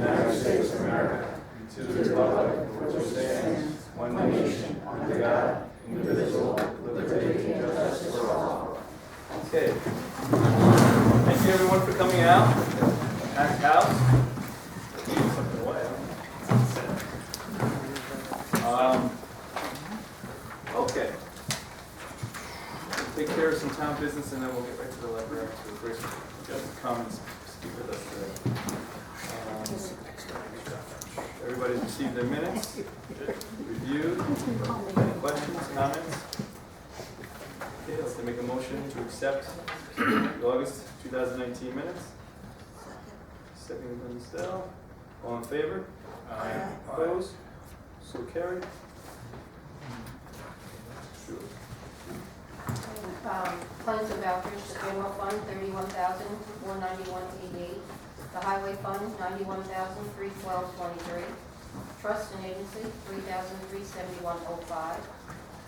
United States of America, and to the republic for which it stands, one nation, under God, indivisible, with liberty and justice for all. Okay. Thank you everyone for coming out. Packed house. Something away, huh? Okay. We'll take care of some town business and then we'll get back to the library to Grace to come and speak with us today. Everybody's received their minutes, reviewed. Any questions, comments? Okay, let's make a motion to accept the August 2019 minutes. Second by Ms. Dell. All in favor? Aye. Opposed? So carried. Sure. Funds and vouchers, the general fund, $31,191.88. The highway fund, $91,312.23. Trust and agency, $3,371.05.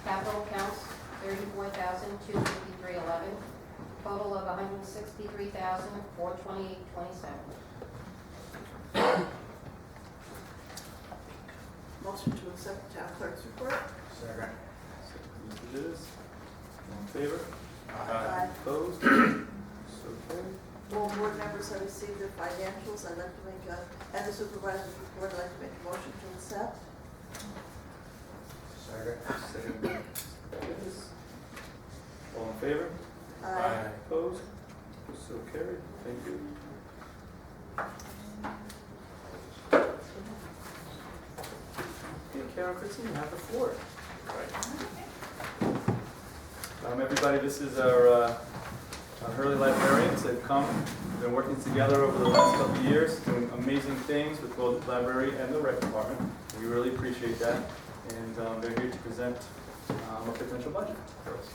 Capital accounts, $34,253.11. Total of $163,428.27. Motion to accept the town clerk's report. Second. Mr. Diz. All in favor? Aye. Opposed? So carried. All board members have received their financials. I'd like to make and the supervisor's report, I'd like to make a motion to accept. Second. Second by Mr. Diz. All in favor? Aye. Opposed? So carried. Thank you. Okay, Karen, Christine, you have the floor. Everybody, this is our Hurley librarians. They've come, been working together over the last couple of years, doing amazing things with both the library and the rec department. We really appreciate that, and they're here to present a potential budget for us.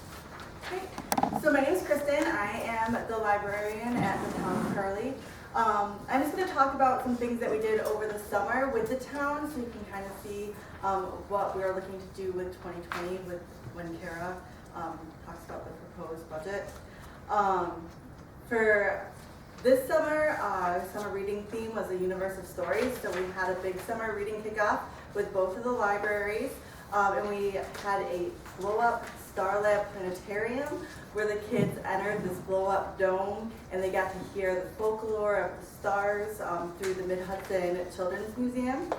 Great. So my name is Kristen. I am the librarian at the town of Hurley. I'm just going to talk about some things that we did over the summer with the town, so you can kind of see what we are looking to do with 2020 with when Kara talks about the proposed budget. For this summer, summer reading theme was the universe of stories. So we had a big summer reading kickoff with both of the libraries, and we had a blow-up Starlab planetarium where the kids entered this blow-up dome and they got to hear the folklore of the stars through the Mid-Hudson Children's Museum.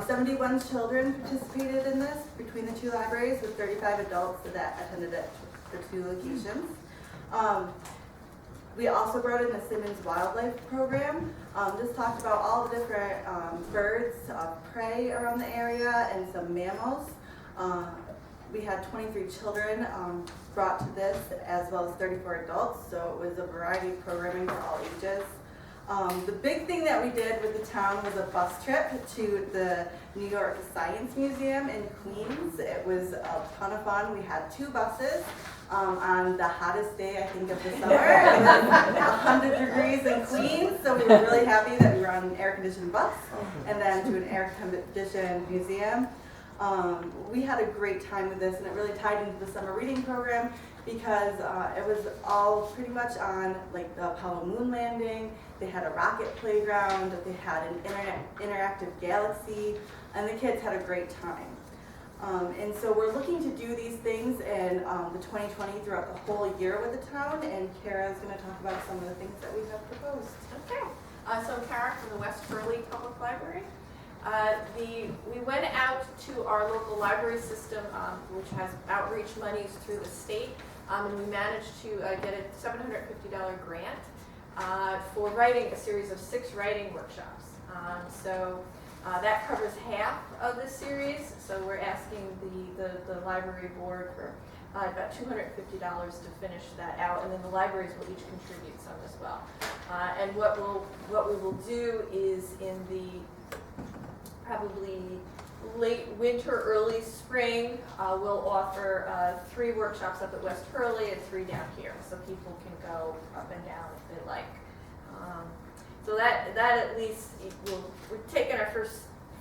71 children participated in this between the two libraries, with 35 adults that attended at the two locations. We also brought in the Simmons Wildlife Program. Just talked about all the different birds of prey around the area and some mammals. We had 23 children brought to this, as well as 34 adults, so it was a variety of programming for all ages. The big thing that we did with the town was a bus trip to the New York Science Museum in Queens. It was a ton of fun. We had two buses on the hottest day, I think, of the summer. It was 100 degrees in Queens, so we were really happy that we were on an air-conditioned bus and then to an air-conditioned museum. We had a great time with this, and it really tied into the summer reading program because it was all pretty much on like the Apollo moon landing. They had a rocket playground, they had an interactive galaxy, and the kids had a great time. And so we're looking to do these things in the 2020 throughout the whole year with the town, and Kara is going to talk about some of the things that we have proposed. Okay, so I'm Kara from the West Hurley Public Library. We went out to our local library system, which has outreach monies through the state, and we managed to get a $750 grant for writing a series of 6 writing workshops. That covers half of the series, so we're asking the library board for about $250 to finish that out, and then the libraries will each contribute some as well. And what we will do is in the probably late winter, early spring, we'll offer 3 workshops up at West Hurley and 3 down here, so people can go up and down if they like. So that at least we're taking our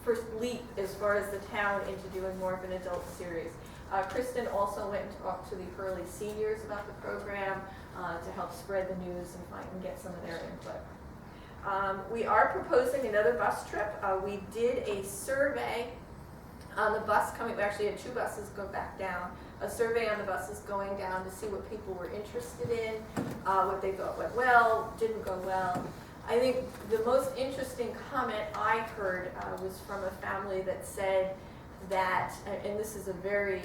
first leap as far as the town into doing more of an adult series. Kristen also went and talked to the Hurley seniors about the program to help spread the news and get some of their input. We are proposing another bus trip. We did a survey on the bus coming, we actually had 2 buses go back down. A survey on the buses going down to see what people were interested in, what they thought went well, didn't go well. I think the most interesting comment I heard was from a family that said that, and this is a very,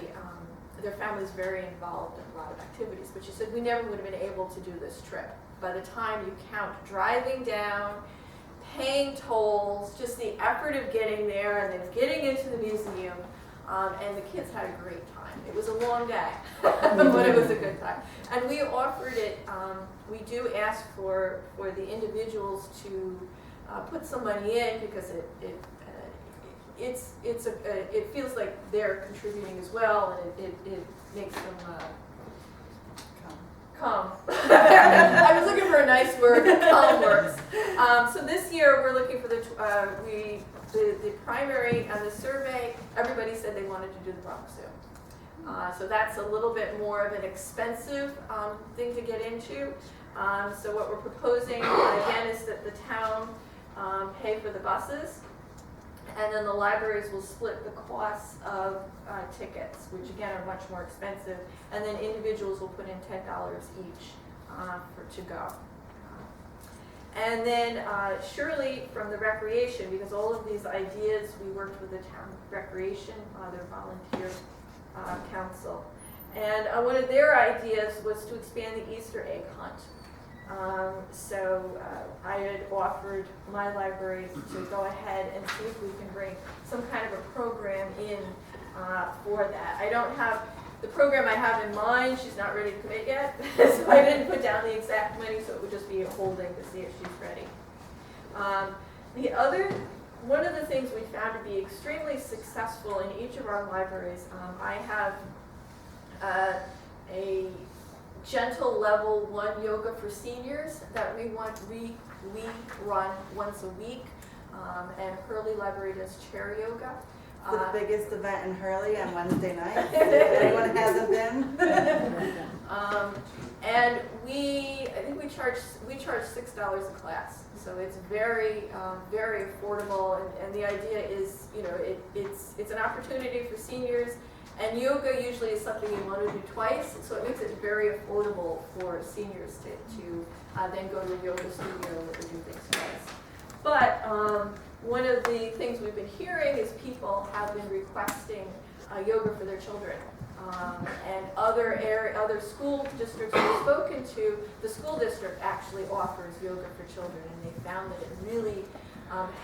their family's very involved in a lot of activities, but she said, we never would have been able to do this trip. By the time you count driving down, paying tolls, just the effort of getting there and then getting into the museum, and the kids had a great time. It was a long day, but it was a good time. And we offered it, we do ask for the individuals to put some money in because it feels like they're contributing as well, and it makes them calm. I was looking for a nice word, calm works. So this year we're looking for the primary and the survey, everybody said they wanted to do the Bronx Zoo. So that's a little bit more of an expensive thing to get into. So what we're proposing again is that the town pay for the buses, and then the libraries will split the costs of tickets, which again are much more expensive, and then individuals will put in $10 each to go. And then Shirley from the recreation, because all of these ideas, we worked with the town recreation, their volunteer council. And one of their ideas was to expand the Easter egg hunt. So I had offered my library to go ahead and see if we can bring some kind of a program in for that. I don't have the program I have in mind, she's not ready to commit yet, so I didn't put down the exact money, so it would just be a holding to see if she's ready. One of the things we found to be extremely successful in each of our libraries, I have a gentle level 1 yoga for seniors that we run once a week, and Hurley Library does chair yoga. It's the biggest event in Hurley on Wednesday night. If anyone hasn't been. And I think we charge $6 a class, so it's very very affordable. And the idea is, it's an opportunity for seniors. And yoga usually is something you want to do twice, so it makes it very affordable for seniors to then go to a yoga studio or do things twice. But one of the things we've been hearing is people have been requesting yoga for their children. And other school districts we've spoken to, the school district actually offers yoga for children, and they found that it really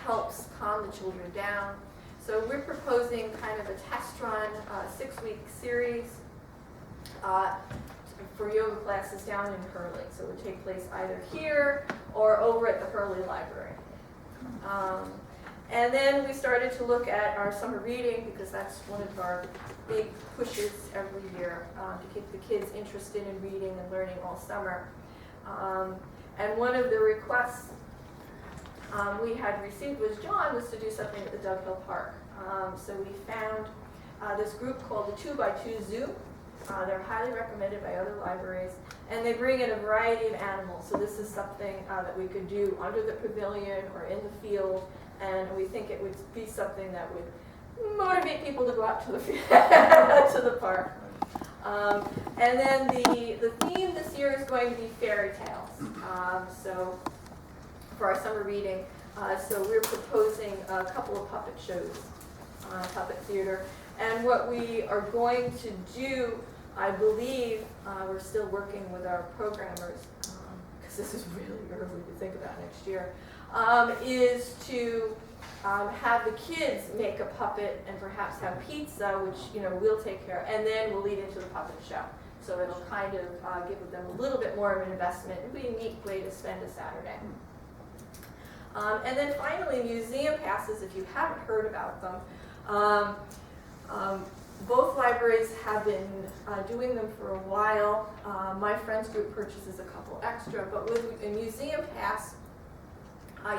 helps calm the children down. So we're proposing kind of a test run, 6-week series for yoga classes down in Hurley. So it would take place either here or over at the Hurley Library. And then we started to look at our summer reading, because that's one of our big pushes every year, to keep the kids interested in reading and learning all summer. And one of the requests we had received was to do something at the Dug Hill Park. So we found this group called the 2x2 Zoo. They're highly recommended by other libraries, and they bring in a variety of animals. So this is something that we could do under the pavilion or in the field, and we think it would be something that would motivate people to go out to the to the park. And then the theme this year is going to be fairy tales. So for our summer reading, so we're proposing a couple of puppet shows, puppet theater. And what we are going to do, I believe, we're still working with our programmers, because this is really early to think about next year, is to have the kids make a puppet and perhaps have pizza, which we'll take care of, and then we'll lead into the puppet show. So it'll kind of give them a little bit more of an investment. It'll be a neat way to spend a Saturday. And then finally, museum passes, if you haven't heard about them. Both libraries have been doing them for a while. My friends group purchases a couple extra, but with a museum pass,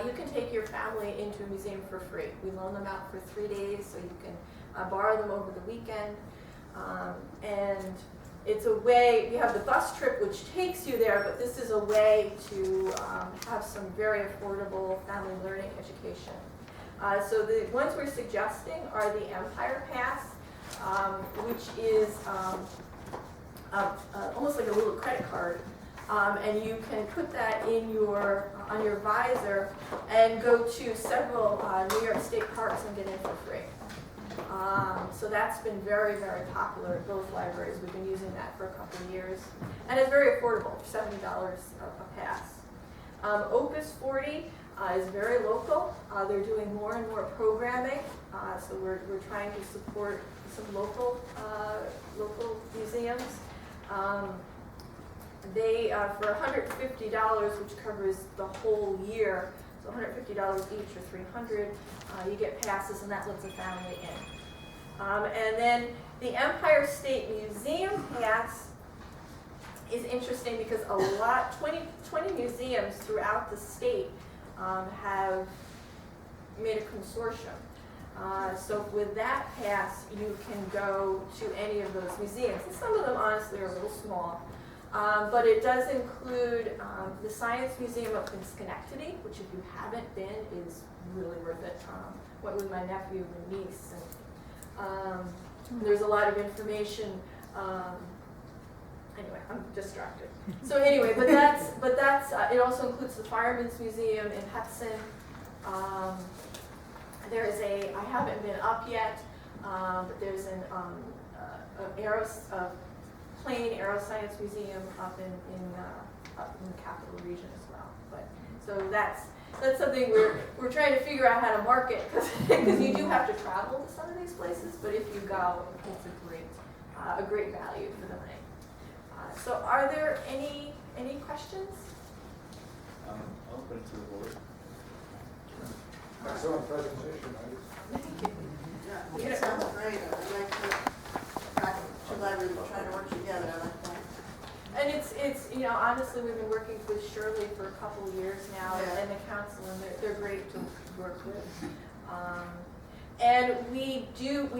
you can take your family into a museum for free. We loan them out for 3 days, so you can borrow them over the weekend. And it's a way, you have the bus trip which takes you there, but this is a way to have some very affordable family learning education. So the ones we're suggesting are the Empire Pass, which is almost like a little credit card. And you can put that in on your visor and go to several New York State parks and get in for free. So that's been very, very popular at both libraries. We've been using that for a couple of years. And it's very affordable, $70 a pass. Opus 40 is very local. They're doing more and more programming. So we're trying to support some local museums. They, for $150, which covers the whole year, so $150 each or $300, you get passes, and that lets a family in. And then the Empire State Museum Pass is interesting because 20 museums throughout the state have made a consortium. So with that pass, you can go to any of those museums. And some of them, honestly, are a little small. But it does include the Science Museum up in Schenectady, which if you haven't been is really worth it. Went with my nephew and niece. And, there's a lot of information. Anyway, I'm distracted. So anyway, but that's it also includes the Fireman's Museum in Hudson. There is I haven't been up yet, but there's an Plain Aeroscience Museum up in the capital region as well. But so that's something we're trying to figure out how to market because you do have to travel to some of these places. But if you go, it's a great value for the money. So are there any questions? Open to the board. Excellent presentation. Yeah, it sounds great. I like the fact that two libraries are trying to work together. I like that. And it's honestly we've been working with Hurley for a couple of years now, Yeah. and the council, and they're great to work with. And we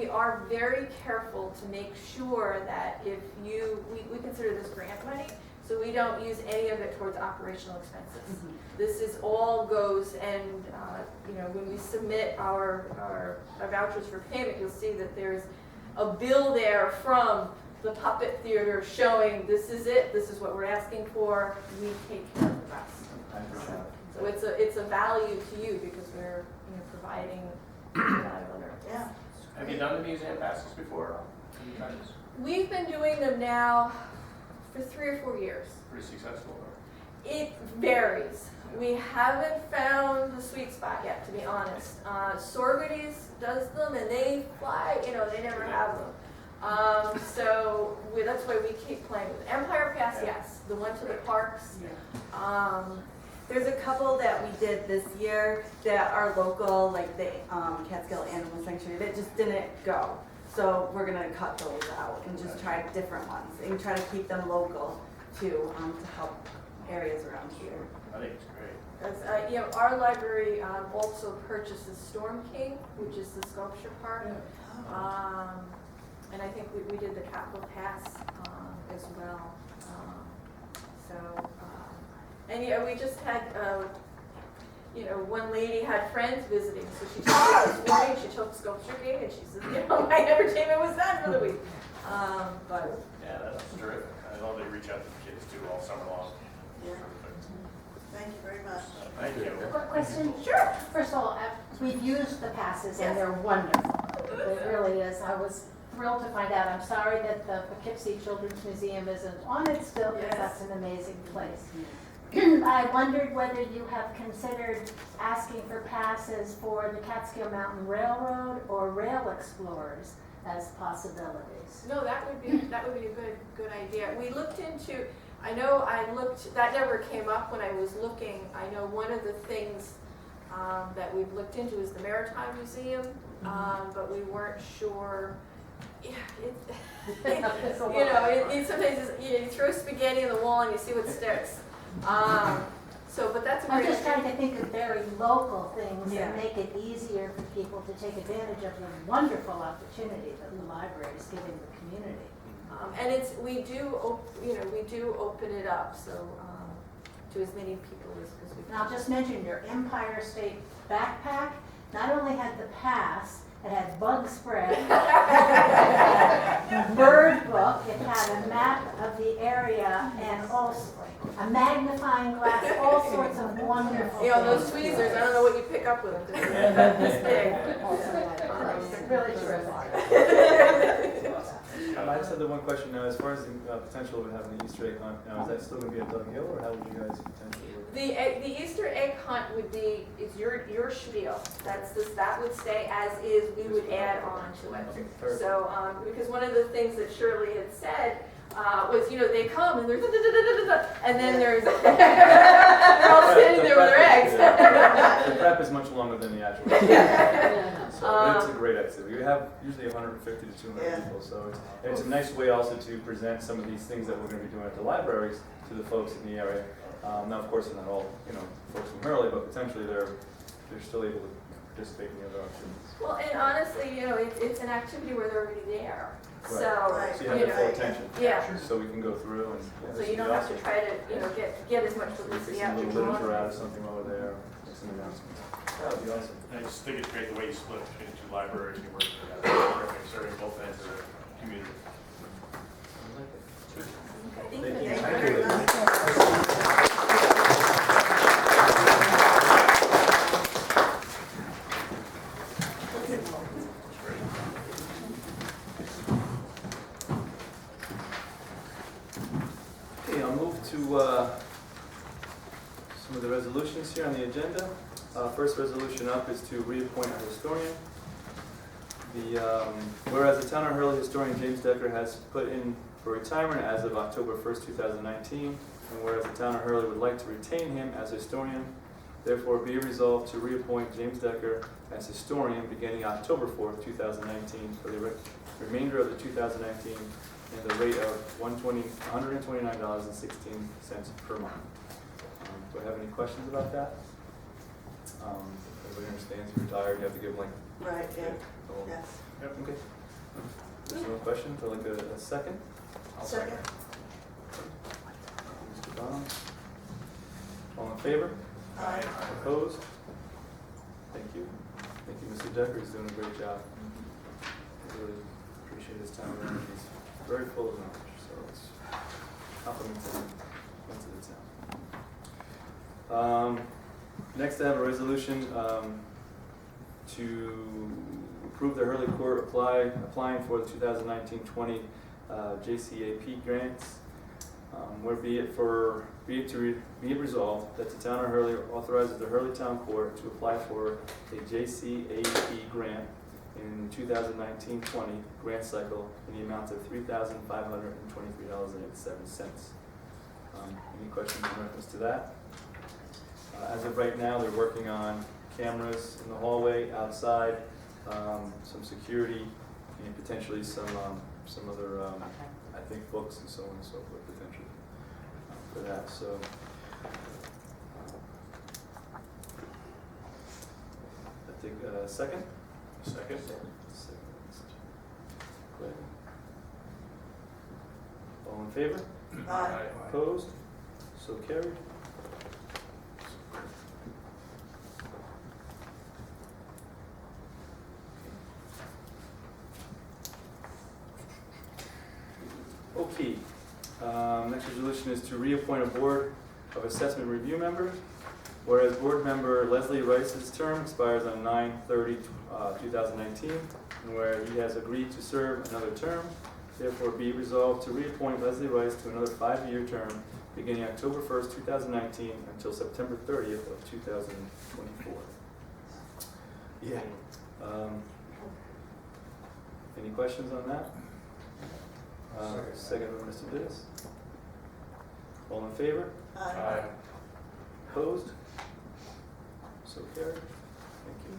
are very careful to make sure that if we consider this grant money, so we don't use any of it towards operational expenses. Mm-hmm. This is all goes, and when we submit our vouchers for payment, you'll see that there's a bill there from the puppet theater showing this is it, this is what we're asking for, we take care of the rest. So it's a value to you because we're providing Yeah. Have you done the museum passes before? Have you tried this? We've been doing them now for 3 or 4 years. Pretty successful, or? It varies. We haven't found the sweet spot yet, to be honest. Sororities does them and they fly, they never have them. So that's why we keep playing with it. Empire Pass, yes. The one to the parks. There's a couple that we did this year that are local, like the Catskill Animal Sanctuary, that just didn't go. So we're gonna cut those out and just try different ones and try to keep them local too, to help areas around here. I think it's great. Because our library also purchases Storm King, which is the sculpture park. And I think we did the Capital Pass as well. And we just had, one lady had friends visiting, so she took it this morning, she took sculpture game, and she said, my entertainment was done for the week. But Yeah, that's terrific. I love they reach out to the kids too all summer long. Yeah. Thank you very much. Thank you. Quick question? Sure. First of all, we've used the passes Yes. and they're wonderful. It really is. I was thrilled to find out. I'm sorry that the Poughkeepsie Children's Museum isn't on it still, because Yes. that's an amazing place. I wondered whether you have considered asking for passes for the Catskill Mountain Railroad or Rail Explorers as possibilities. no, that would be a good idea. We looked into. That never came up when I was looking. I know one of the things that we've looked into is the Maritime Museum, but we weren't sure. Yeah, sometimes you throw spaghetti in the wall and you see what sticks. But that's a I'm great just idea. trying to think of very local things Yeah. that make it easier for people to take advantage of the wonderful opportunity that the library is giving the community. And we do open it up, so, to as many people as we And I'll can. just mention your Empire State backpack not only had the pass, it had bug spray, it had bird book, it had a map of the area, and also a magnifying glass, all sorts of wonderful You know, those things. tweezers, I don't know what you pick up with them, 'cause they're this big. Really terrific. I just had the one question now, as far as the potential of having the Easter egg hunt, now, is that still going to be at Doug Hill, or how would you guys potentially work? The Easter egg hunt would be, is your spiel. That would stay as is, we would add on to it. Okay, perfect. So, because one of the things that Shirley had said was, they come and there's and then there's, they're all sitting there with their eggs. The prep is much longer than the actual. So, but it's a great activity. We have usually 150 to 200 people, so it's a nice way also to present some of these things that we're going to be doing at the libraries to the folks in the area. Now, of course, they're not all, folks from Hurley, but potentially they're still able to participate in the other activities. Well, and honestly, it's an activity where they're already there. Right. So, So you have their full attention. Yeah. So we can go through and. So you don't have to try to, get as much publicity Get out some as you literature want. out or something over there, make some announcements. That would be awesome. I just think it's great the way you split between the two libraries and you work together, serving both ends of the community. Thank you. Thank you. Thank you very much. Okay, I'll move to some of the resolutions here on the agenda. First resolution up is to reappoint a historian. Whereas the town of Hurley historian James Decker has put in for retirement as of October 1st, 2019, and whereas the town of Hurley would like to retain him as historian, therefore be resolved to reappoint James Decker as historian beginning October 4th, 2019 for the remainder of the 2019 and the rate of $129.16 per month. Do I have any questions about that? Everybody understands you're retired, you have to give like. Right, yeah, the whole- yes. Yep, okay. There's no questions, I'd like a second. Second. Mr. Bond. All in favor? Aye. Opposed? Thank you. Thank you, Mr. Decker, he's doing a great job. I really appreciate his time and energy. He's very full of knowledge, so it's compliments him into the town. Next, I have a resolution to approve the Hurley Court applying for the 2019-20 JCAP grants. Where be it resolved that the town of Hurley authorizes the Hurley Town Court to apply for a JCAP grant in 2019-20 grant cycle in the amount of $3,523.87. Any questions in reference to that? As of right now, they're working on cameras in the hallway, outside, some security, and potentially some other, I think, books and so on and so forth, potentially, for that. So, I think second. Second. Good. All in favor? Aye. Opposed? So carried. Okay. Next resolution is to reappoint a Board of Assessment Review member. Whereas Board Member Leslie Rice's term expires on 9/30/2019, and where he has agreed to serve another term, therefore be resolved to reappoint Leslie Rice to another 5-year term beginning October 1st, 2019 until September 30th of 2024. Yeah. Any questions on that? Second by Mr. Dittes. All in favor? Aye. Opposed? So carried. Thank you.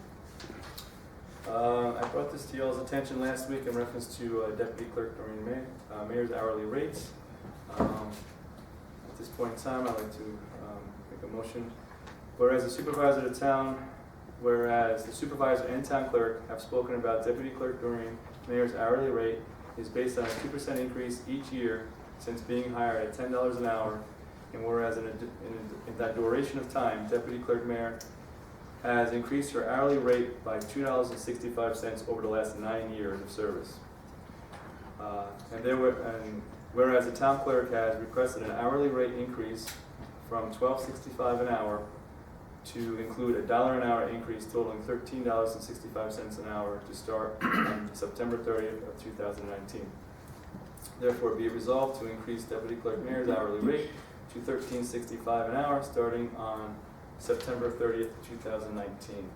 I brought this to y'all's attention last week in reference to Deputy Clerk Doreen Mayor's hourly rates. At this point in time, I'd like to make a motion. Whereas the supervisor of the town, whereas the supervisor and town clerk have spoken about Deputy Clerk Doreen Mayor's hourly rate is based on a 2% increase each year since being hired at $10 an hour, and whereas in that duration of time, Deputy Clerk Mayor has increased her hourly rate by $2.65 over the last 9 years of service. And whereas the town clerk has requested an hourly rate increase from $12.65 an hour to include a $1 an hour increase totaling $13.65 an hour to start on September 30th of 2019. Therefore, be it resolved to increase Deputy Clerk Mayor's hourly rate to $13.65 an hour starting on September 30th, 2019.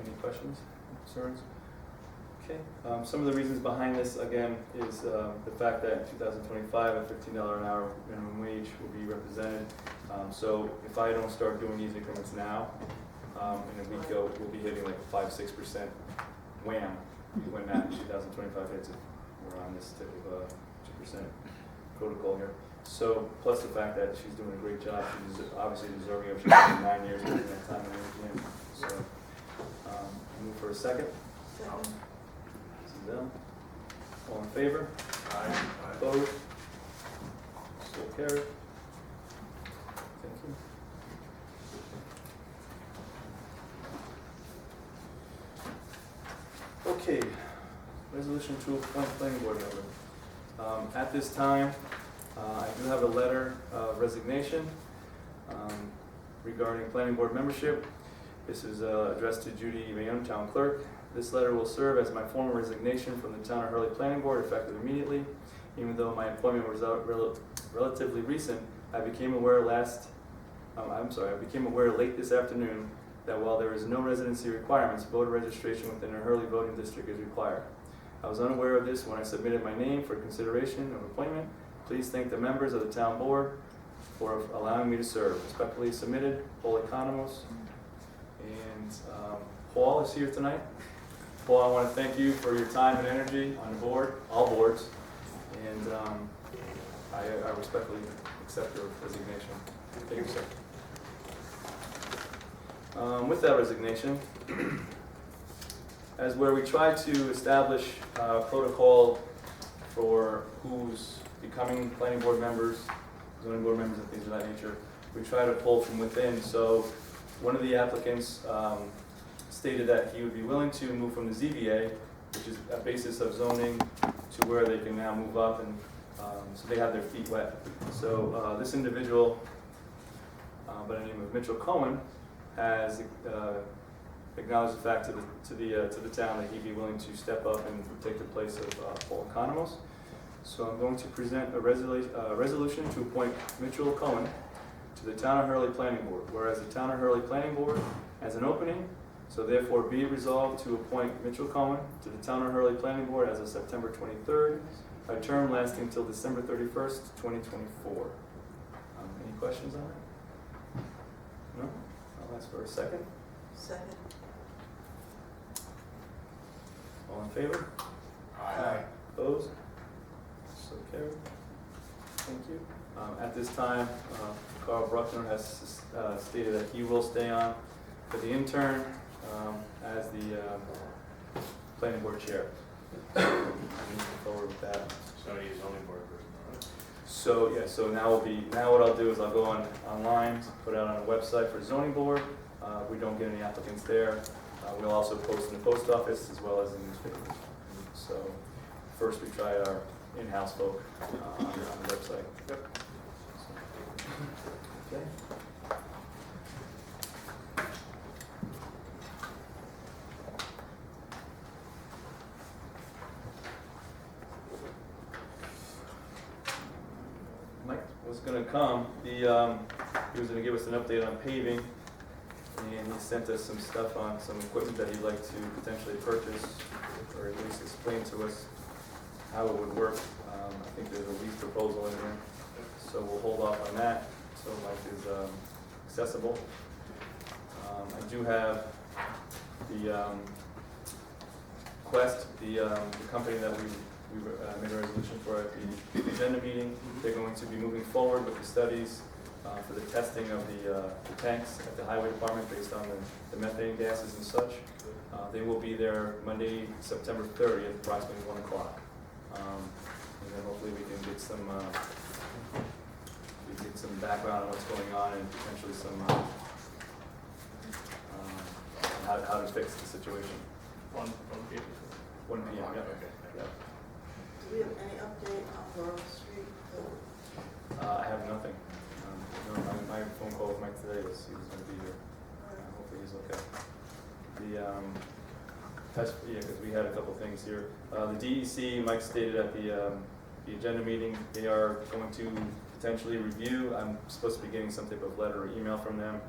Any questions, concerns? Okay. Some of the reasons behind this, again, is the fact that in 2025, a $15 an hour minimum wage will be represented. So if I don't start doing these increments now, in a week ago, we'll be hitting like a 5-6% wham when that 2025 hits it. We're on this type of 2% protocol here. So, plus the fact that she's doing a great job, she's obviously deserving of, she's been 9 years working that time and everything. So, move for a second. Second. Suzanne, all in favor? Aye. Opposed? So carried. Thank you. Okay, resolution to appoint planning board member. At this time, I do have a letter of resignation regarding planning board membership. This is addressed to Judy Mayon, town clerk. This letter will serve as my formal resignation from the town of Hurley Planning Board effective immediately. Even though my employment was relatively recent, I became aware late this afternoon that while there is no residency requirements, voter registration within a Hurley voting district is required. I was unaware of this when I submitted my name for consideration of appointment. Please thank the members of the town board for allowing me to serve. Respectfully submitted, Paul Economos. And Paul is here tonight. Paul, I want to thank you for your time and energy on the board, all boards, and I respectfully accept your resignation. Thank you, sir. With that resignation, as where we try to establish protocol for who's becoming planning board members, zoning board members, and things of that nature, we try to pull from within. So one of the applicants stated that he would be willing to move from the ZBA, which is a basis of zoning, to where they can now move up, and so they have their feet wet. So this individual, by the name of Mitchell Cohen, has acknowledged the fact to the town that he'd be willing to step up and take the place of Paul Economos. So I'm going to present a resolution to appoint Mitchell Cohen to the Town of Hurley Planning Board. Whereas the Town of Hurley Planning Board has an opening, so therefore be it resolved to appoint Mitchell Cohen to the Town of Hurley Planning Board as of September 23rd, a term lasting until December 31st, 2024. Any questions on that? No? I'll ask for a second. Second. All in favor? Aye. Opposed? So carried. Thank you. At this time, Carl Bruckner has stated that he will stay on for the intern as the planning board chair. Moving forward with that. So he's only board person, all right? So yeah, so now what I'll do is I'll go online, put it out on a website for zoning board. If we don't get any applicants there, we'll also post in the post office as well as in newspapers. So first we try our in-house folk on the website. Yep. Okay. Mike was going to come. He was going to give us an update on paving, and he sent us some stuff on some equipment that he'd like to potentially purchase, or at least explain to us how it would work. I think there's a lease proposal in there, so we'll hold off on that until Mike is accessible. I do have the Quest, the company that we made a resolution for at the agenda meeting. They're going to be moving forward with the studies for the testing of the tanks at the highway department based on the methane gases and such. They will be there Monday, September 30th, approximately 1 o'clock. And then hopefully we can get some, background on what's going on and potentially some, how to fix the situation. 1 p.m. 1 p.m., yeah. Okay. Yeah. Do we have any update on Laurel Street? I have nothing. No, my phone call with Mike today was he was going to be here. Hopefully he's okay. Because we had a couple things here. The DEC, Mike stated at the agenda meeting, they are going to potentially review. I'm supposed to be getting some type of letter or email from them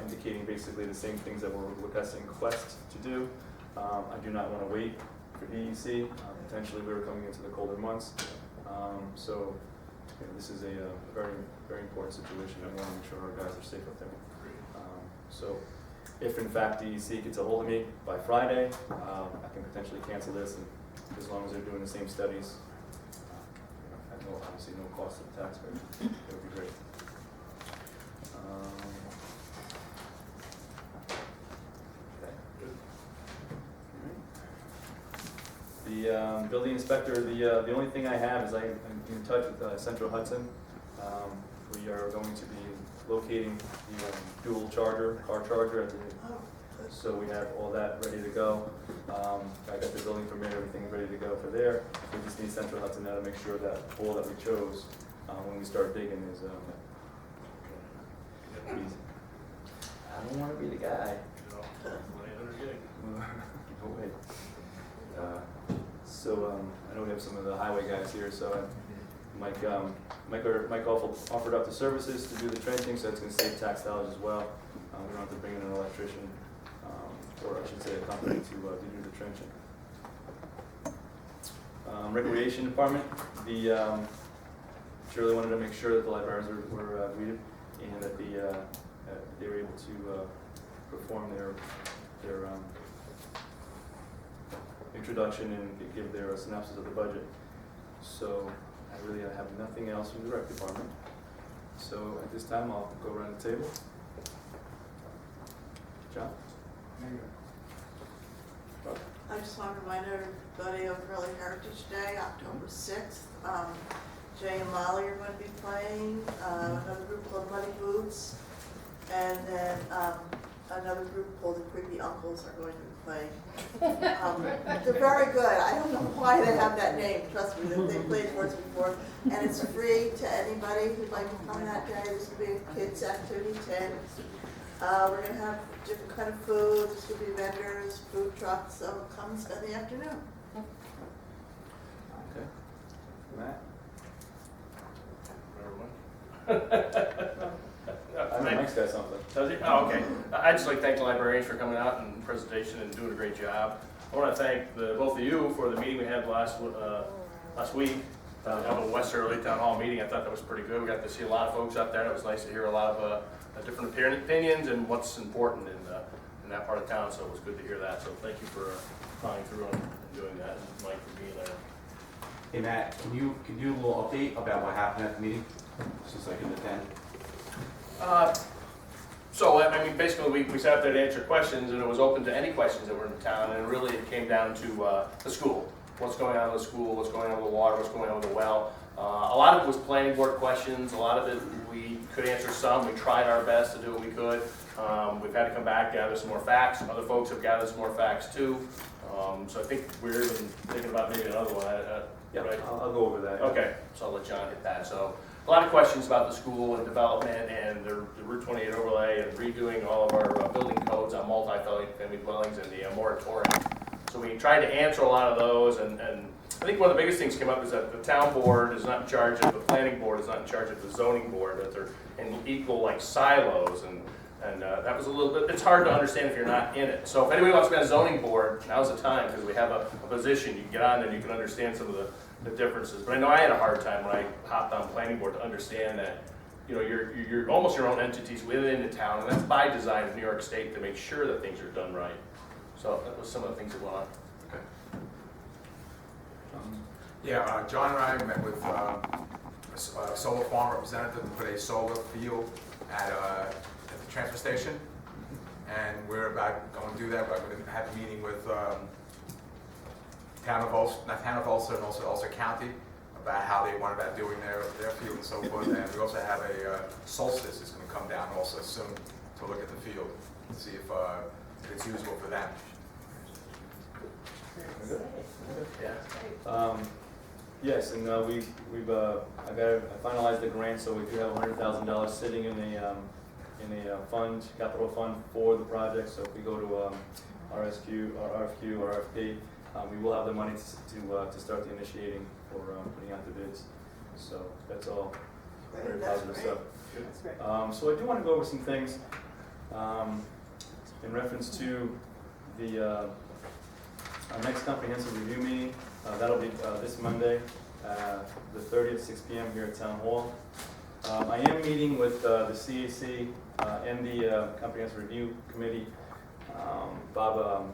indicating basically the same things that we're requesting Quest to do. I do not want to wait for DEC. Potentially we were coming into the colder months. So this is a very, very important situation. I want to make sure our guys are safe up there. So if in fact DEC gets a hold of me by Friday, I can potentially cancel this, and as long as they're doing the same studies, at obviously no cost to the taxpayer, it would be great. The building inspector, the only thing I have is I'm in touch with Central Hudson. We are going to be locating the dual charger, car charger at the, so we have all that ready to go. I got the building permit, everything ready to go for there. We just need Central Hudson now to make sure that hole that we chose when we start digging is easy. I don't want to be the guy. No way. So I know we have some of the highway guys here, so Mike offered up the services to do the trenching, so it's going to save tax dollars as well. We don't have to bring in an electrician, or I should say a company to do the trenching. Recreation department, Shirley wanted to make sure that the librarians were greeted and that they were able to perform their introduction and give their synopsis of the budget. So I really have nothing else from the rec department. So at this time, I'll go around the table. John? I just want to remind everybody of Hurley Heritage Day, October 6th. Jay and Molly are going to be playing, another group called Muddy Boots, and then another group called the Creepy Uncles are going to be playing. They're very good. I don't know why they have that name. Trust me, they played for us before. And it's free to anybody who'd like to come that day. This will be a kids' activity tent. We're going to have different kind of food. There's going to be vendors, food trucks, so come spend the afternoon. Okay. Matt? I think Mike's got something. Does he? Oh, okay. I'd just like to thank the librarians for coming out and presentation and doing a great job. I want to thank both of you for the meeting we had last week. At the West Hurley Town Hall meeting. I thought that was pretty good. We got to see a lot of folks up there. It was nice to hear a lot of different opinions and what's important in that part of town. So it was good to hear that. So thank you for flying through and doing that, and Mike for being there. Hey Matt, can you do a little update about what happened at the meeting, since I couldn't attend? So I mean, basically we sat there to answer questions, and it was open to any questions that were in town, and really it came down to the school. What's going on with the school, what's going on with the water, what's going on with the well. A lot of it was planning board questions, a lot of it we could answer some, we tried our best to do what we could. We've had to come back, gather some more facts, other folks have gathered some more facts too. So I think we're even thinking about maybe another one. Yeah, right? I'll go over that. Okay, so I'll let John hit that. So a lot of questions about the school and development and the Route 28 overlay and redoing all of our building codes on multi-family dwellings and the moratorium. So we tried to answer a lot of those, and I think one of the biggest things came up is that the town board is not in charge of, the planning board is not in charge of the zoning board, that they're in equal like silos, and that was a little bit, it's hard to understand if you're not in it. So if anybody wants to be on a zoning board, now's the time, because we have a position, you can get on there and you can understand some of the differences. But I know I had a hard time when I hopped on planning board to understand that, you know, you're almost your own entities within the town, and that's by design of New York State to make sure that things are done right. So that was some of the things that went on. Okay. Yeah, John and I met with a solar farm representative to put a solar field at the transfer station, and we're about going to do that. We're going to have a meeting with town of Ulster, not town of Ulster, and also Ulster County, about how they went about doing their field and so forth. And we also have a solstice is going to come down also soon to look at the field and see if it's usable for them. Yeah. Yes, and I finalized the grant, so we do have $100,000 sitting in a fund, capital fund for the project. So if we go to RFQ or RFP, we will have the money to start the initiating for putting out the bids. So that's all very That's positive great. stuff. That's great. So I do want to go over some things in reference to the our next comprehensive review meeting. That'll be this Monday, the 30th, 6 p.m. here at Town Hall. I am meeting with the CAC and the Comprehensive Review Committee, Bob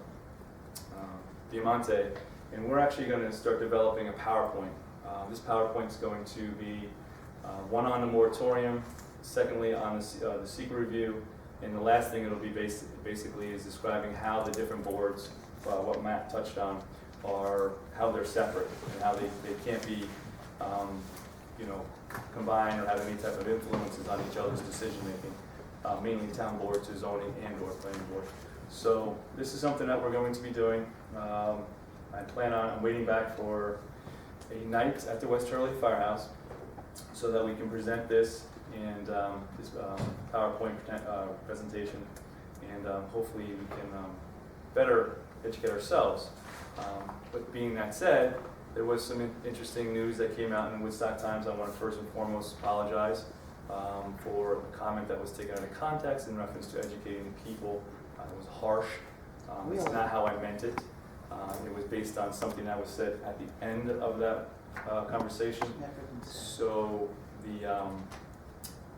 Diamante, and we're actually going to start developing a PowerPoint. This PowerPoint is going to be one on the moratorium, secondly on the secret review, and the last thing it'll be basically is describing how the different boards, what Matt touched on, are how they're separate and how they can't be combined or have any type of influences on each other's decision making, mainly town board to zoning and or planning board. So this is something that we're going to be doing. I'm waiting back for a night at the West Hurley Firehouse so that we can present this and this PowerPoint presentation, and hopefully we can better educate ourselves. But being that said, there was some interesting news that came out in the Woodstock Times. I want to first and foremost apologize for a comment that was taken out of context in reference to educating the people. It was harsh. It's not how I meant it. It was based on something that was said at the end of that conversation. So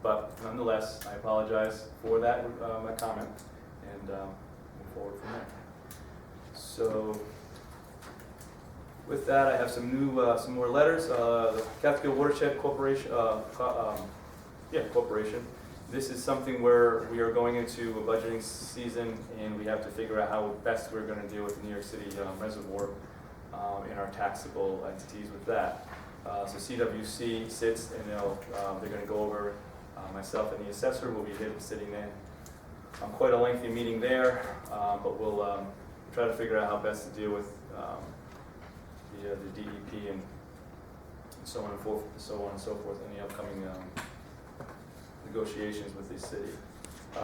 but nonetheless, I apologize for that my comment, and move forward from there. So with that, I have some more letters. The Catskill Watershed Corporation, Corporation. This is something where we are going into a budgeting season, and we have to figure out how best we're going to deal with the New York City reservoir and our taxable entities with that. So CWC sits, and they're going to go over. Myself and the assessor will be sitting in. Quite a lengthy meeting there, but we'll try to figure out how best to deal with the DEP and so on and so forth in the upcoming negotiations with the city.